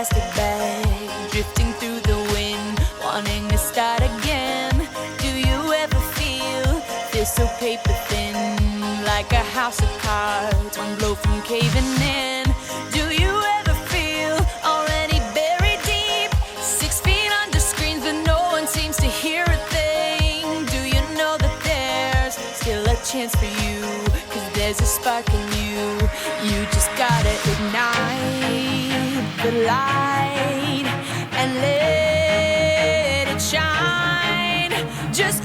plastic bag, drifting through the wind, wanting to start again. Do you ever feel so paper thin, like a house of cards, one blow from caving in? Do you ever feel already buried deep, 6 feet under screens, but no one seems to hear a thing? Do you know that there's still a chance for you, 'cause there's a spark in you. You just gotta ignite the light and let it shine. Just